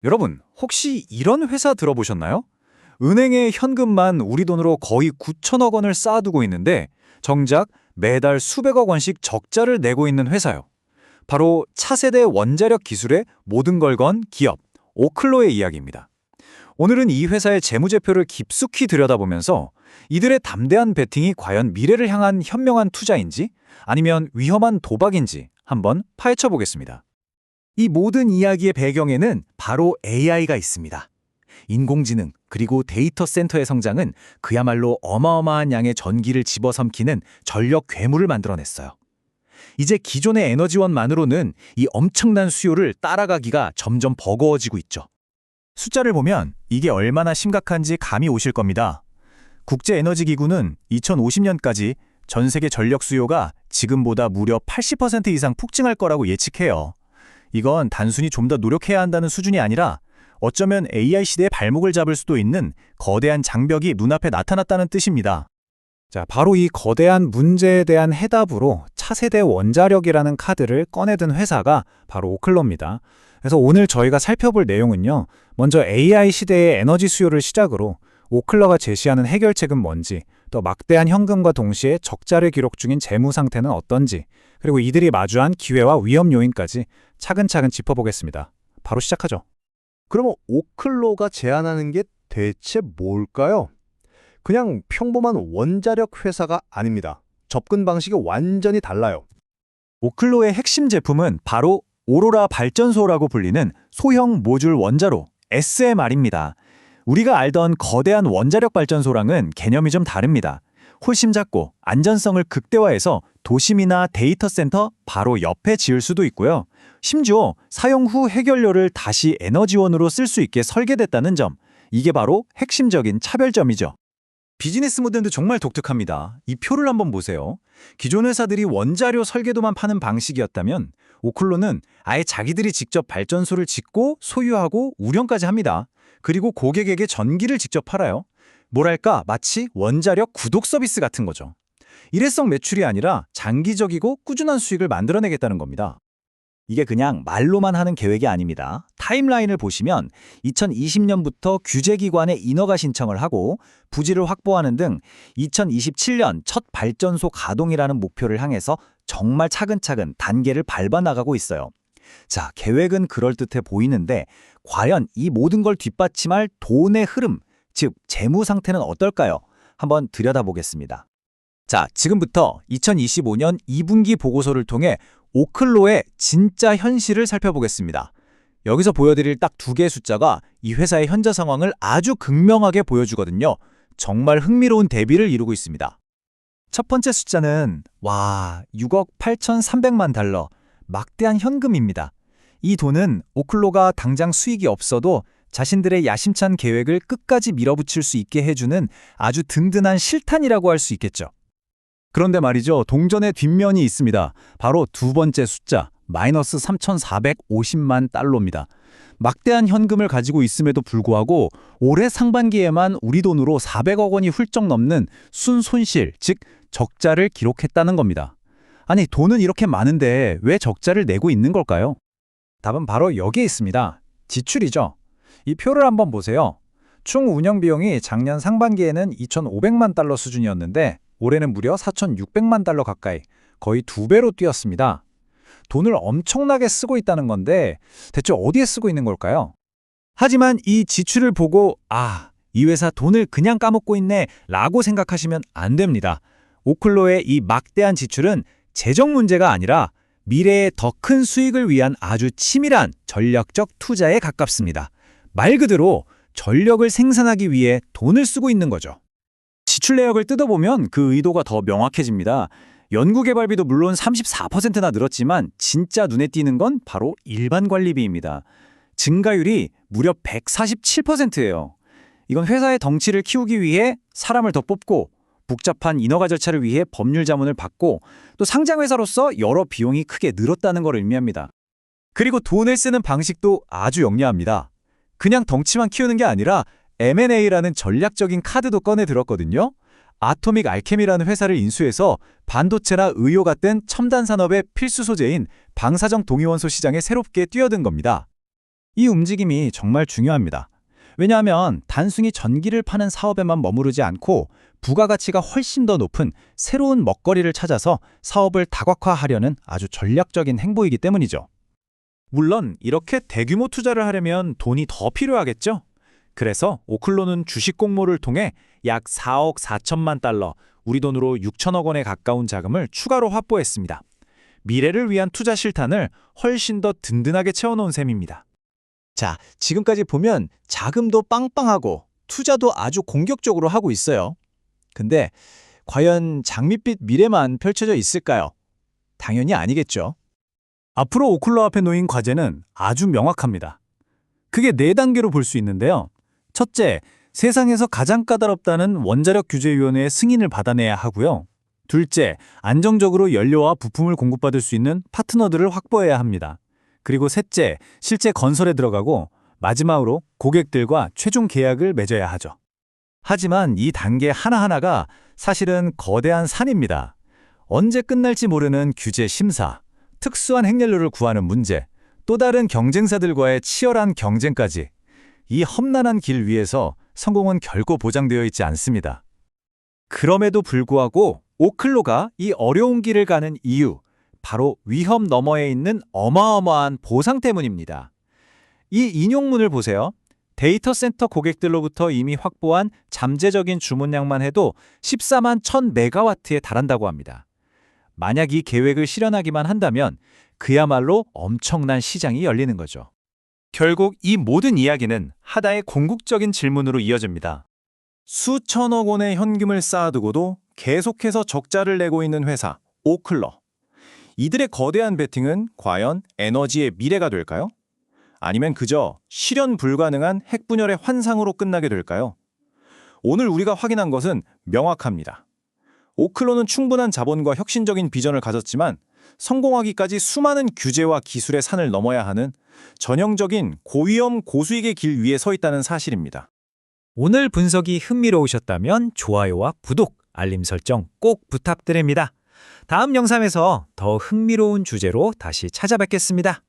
여러분, 혹시 이런 회사 들어보셨나요? 은행에 현금만 우리 돈으로 거의 9천억 원을 쌓아두고 있는데 정작 매달 수백억 원씩 적자를 내고 있는 회사요. 바로 차세대 원자력 기술에 모든 걸 건 기업, 오클로의 이야기입니다. 오늘은 이 회사의 재무제표를 깊숙이 들여다보면서 이들의 담대한 베팅이 과연 미래를 향한 현명한 투자인지 아니면 위험한 도박인지 한번 파헤쳐 보겠습니다. 이 모든 이야기의 배경에는 바로 AI가 있습니다. 인공지능 그리고 데이터 센터의 성장은 그야말로 어마어마한 양의 전기를 집어삼키는 전력 괴물을 만들어냈어요. 이제 기존의 에너지원만으로는 이 엄청난 수요를 따라가기가 점점 버거워지고 있죠. 숫자를 보면 이게 얼마나 심각한지 감이 오실 겁니다. 국제에너지기구는 2050년까지 전 세계 전력 수요가 지금보다 무려 80% 이상 폭증할 거라고 예측해요. 이건 단순히 좀 더 노력해야 한다는 수준이 아니라 어쩌면 AI 시대의 발목을 잡을 수도 있는 거대한 장벽이 눈앞에 나타났다는 뜻입니다. 자, 바로 이 거대한 문제에 대한 해답으로 차세대 원자력이라는 카드를 꺼내든 회사가 바로 오클로입니다. 그래서 오늘 저희가 살펴볼 내용은요. 먼저 AI 시대의 에너지 수요를 시작으로 오클로가 제시하는 해결책은 뭔지, 또 막대한 현금과 동시에 적자를 기록 중인 재무 상태는 어떤지, 그리고 이들이 마주한 기회와 위험 요인까지 차근차근 짚어보겠습니다. 바로 시작하죠. 그러면 오클로가 제안하는 게 대체 뭘까요? 그냥 평범한 원자력 회사가 아닙니다. 접근 방식이 완전히 달라요. 오클로의 핵심 제품은 바로 오로라 발전소라고 불리는 소형 모듈 원자로 SMR입니다. 우리가 알던 거대한 원자력 발전소랑은 개념이 좀 다릅니다. 훨씬 작고 안전성을 극대화해서 도심이나 데이터 센터 바로 옆에 지을 수도 있고요. 심지어 사용 후 해결료를 다시 에너지원으로 쓸 수 있게 설계됐다는 점, 이게 바로 핵심적인 차별점이죠. 비즈니스 모델도 정말 독특합니다. 이 표를 한번 보세요. 기존 회사들이 원자료 설계도만 파는 방식이었다면 오클로는 아예 자기들이 직접 발전소를 짓고 소유하고 운영까지 합니다. 그리고 고객에게 전기를 직접 팔아요. 뭐랄까 마치 원자력 구독 서비스 같은 거죠. 일회성 매출이 아니라 장기적이고 꾸준한 수익을 만들어내겠다는 겁니다. 이게 그냥 말로만 하는 계획이 아닙니다. 타임라인을 보시면 2020년부터 규제기관에 인허가 신청을 하고 부지를 확보하는 등 2027년 첫 발전소 가동이라는 목표를 향해서 정말 차근차근 단계를 밟아 나가고 있어요. 자, 계획은 그럴듯해 보이는데 과연 이 모든 걸 뒷받침할 돈의 흐름, 즉 재무 상태는 어떨까요? 한번 들여다보겠습니다. 자, 지금부터 2025년 2분기 보고서를 통해 오클로의 진짜 현실을 살펴보겠습니다. 여기서 보여드릴 딱 두 개의 숫자가 이 회사의 현재 상황을 아주 극명하게 보여주거든요. 정말 흥미로운 대비를 이루고 있습니다. 첫 번째 숫자는 6억 8,300만 달러, 막대한 현금입니다. 이 돈은 오클로가 당장 수익이 없어도 자신들의 야심찬 계획을 끝까지 밀어붙일 수 있게 해주는 아주 든든한 실탄이라고 할 수 있겠죠. 그런데 말이죠, 동전의 뒷면이 있습니다. 바로 두 번째 숫자, 마이너스 3,450만 달러입니다. 막대한 현금을 가지고 있음에도 불구하고 올해 상반기에만 우리 돈으로 400억 원이 훌쩍 넘는 순손실, 즉 적자를 기록했다는 겁니다. 아니, 돈은 이렇게 많은데 왜 적자를 내고 있는 걸까요? 답은 바로 여기에 있습니다. 지출이죠. 이 표를 한번 보세요. 총 운영 비용이 작년 상반기에는 2,500만 달러 수준이었는데 올해는 무려 4,600만 달러 가까이, 거의 2배로 뛰었습니다. 돈을 엄청나게 쓰고 있다는 건데 대체 어디에 쓰고 있는 걸까요? 하지만 이 지출을 보고 이 회사 돈을 그냥 까먹고 있네 라고 생각하시면 안 됩니다. 오클로의 이 막대한 지출은 재정 문제가 아니라 미래의 더 큰 수익을 위한 아주 치밀한 전략적 투자에 가깝습니다. 말 그대로 전력을 생산하기 위해 돈을 쓰고 있는 거죠. 지출 내역을 뜯어보면 그 의도가 더 명확해집니다. 연구개발비도 물론 34%나 늘었지만 진짜 눈에 띄는 건 바로 일반 관리비입니다. 증가율이 무려 147%예요. 이건 회사의 덩치를 키우기 위해 사람을 더 뽑고 복잡한 인허가 절차를 위해 법률 자문을 받고 또 상장회사로서 여러 비용이 크게 늘었다는 걸 의미합니다. 그리고 돈을 쓰는 방식도 아주 영리합니다. 그냥 덩치만 키우는 게 아니라 M&A라는 전략적인 카드도 꺼내 들었거든요. 아토믹 알케미라는 회사를 인수해서 반도체나 의료 같은 첨단 산업의 필수 소재인 방사정 동위원소 시장에 새롭게 뛰어든 겁니다. 이 움직임이 정말 중요합니다. 왜냐하면 단순히 전기를 파는 사업에만 머무르지 않고 부가가치가 훨씬 더 높은 새로운 먹거리를 찾아서 사업을 다각화하려는 아주 전략적인 행보이기 때문이죠. 물론 이렇게 대규모 투자를 하려면 돈이 더 필요하겠죠? 그래서 오클로는 주식 공모를 통해 약 4억 4천만 달러, 우리 돈으로 6천억 원에 가까운 자금을 추가로 확보했습니다. 미래를 위한 투자 실탄을 훨씬 더 든든하게 채워놓은 셈입니다. 자, 지금까지 보면 자금도 빵빵하고 투자도 아주 공격적으로 하고 있어요. 근데 과연 장밋빛 미래만 펼쳐져 있을까요? 당연히 아니겠죠. 앞으로 오클로 앞에 놓인 과제는 아주 명확합니다. 그게 4단계로 볼 수 있는데요. 첫째, 세상에서 가장 까다롭다는 원자력 규제위원회의 승인을 받아내야 하고요. 둘째, 안정적으로 연료와 부품을 공급받을 수 있는 파트너들을 확보해야 합니다. 그리고 셋째, 실제 건설에 들어가고 마지막으로 고객들과 최종 계약을 맺어야 하죠. 하지만 이 단계 하나하나가 사실은 거대한 산입니다. 언제 끝날지 모르는 규제 심사, 특수한 핵연료를 구하는 문제, 또 다른 경쟁사들과의 치열한 경쟁까지 이 험난한 길 위에서 성공은 결코 보장되어 있지 않습니다. 그럼에도 불구하고 오클로가 이 어려운 길을 가는 이유, 바로 위험 너머에 있는 어마어마한 보상 때문입니다. 이 인용문을 보세요. 데이터 센터 고객들로부터 이미 확보한 잠재적인 주문량만 해도 14만 1000메가와트에 달한다고 합니다. 만약 이 계획을 실현하기만 한다면 그야말로 엄청난 시장이 열리는 거죠. 결국 이 모든 이야기는 하나의 궁극적인 질문으로 이어집니다. 수천억 원의 현금을 쌓아두고도 계속해서 적자를 내고 있는 회사, 오클러. 이들의 거대한 베팅은 과연 에너지의 미래가 될까요? 아니면 그저 실현 불가능한 핵분열의 환상으로 끝나게 될까요? 오늘 우리가 확인한 것은 명확합니다. 오클로는 충분한 자본과 혁신적인 비전을 가졌지만 성공하기까지 수많은 규제와 기술의 산을 넘어야 하는 전형적인 고위험 고수익의 길 위에 서 있다는 사실입니다. 오늘 분석이 흥미로우셨다면 좋아요와 구독, 알림 설정 꼭 부탁드립니다. 다음 영상에서 더 흥미로운 주제로 다시 찾아뵙겠습니다.